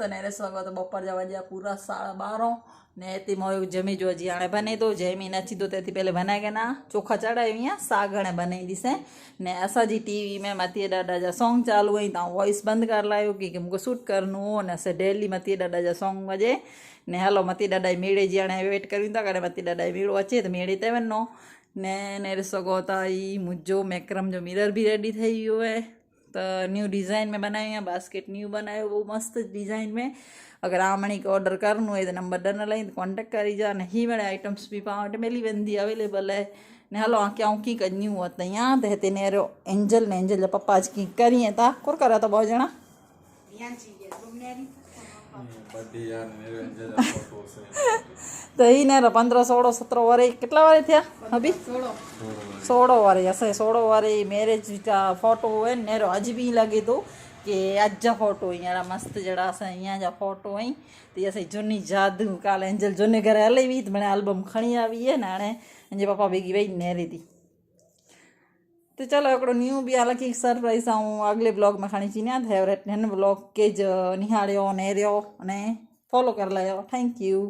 ने रे स्वागत बपर जा वजा पूरा 12:30 ने ती मोय जमी जो जी आणे बने तो जमी नची तो तेती पहले बनाए के ना चोखा चढ़ाया सागणे बनाई दिसे ने असा जी टीवी में मती डाडा जा सॉन्ग चालू हुई ता वॉइस बंद कर लायो कि मुझे शूट करनु ने से डेली मती डाडा जा सॉन्ग वजे ने हेलो मती डाडा मेड़े जी आणे वेट करी ता करे मती डाडा मेड़ो अचे तो मेड़े ते वनो ने नेरे सगोता ई मुझो मैक्रम जो मिरर भी रेडी થઈ ગયો है तो न्यू डिज़ाइन में बनाया है बास्केट न्यू बनायो वो मस्त डिज़ाइन में अगर आमणी को ऑर्डर करना है तो नंबर डन लाइन कॉन्टेक्ट करी जा नहीं बड़े आइटम्स भी पावट मिली वेंदी अवेलेबल है ने हलो क्या की कन्यू होत यहाँ ते नेरो एंजल ने एंजल पप्पा आज की करिए ता कोर करा तो बहुत जना तो ही ने 15 16 17 वारे कितना वारे थे अभी 16 वारे असे 16 वारे मैरिज का फोटो है नेरो आज भी लगे तो कि आज जा फोटो यार मस्त जड़ा अस यहाँ जा फोटो आई तो अस जूनी जादू काल एंजल जूने घर हले भी तो मैंने एल्बम खणी आई है ना हाणे पापा बेगी वही नेरी थी तो चलो एकड़ो न्यू भी हालांकि सरप्राइज आऊँ अगले ब्लॉग में खणी चीन्या फेवरेट है ब्लॉग के ज निहाळ्यो ने रह्यो अने फॉलो कर लायो थैंक यू।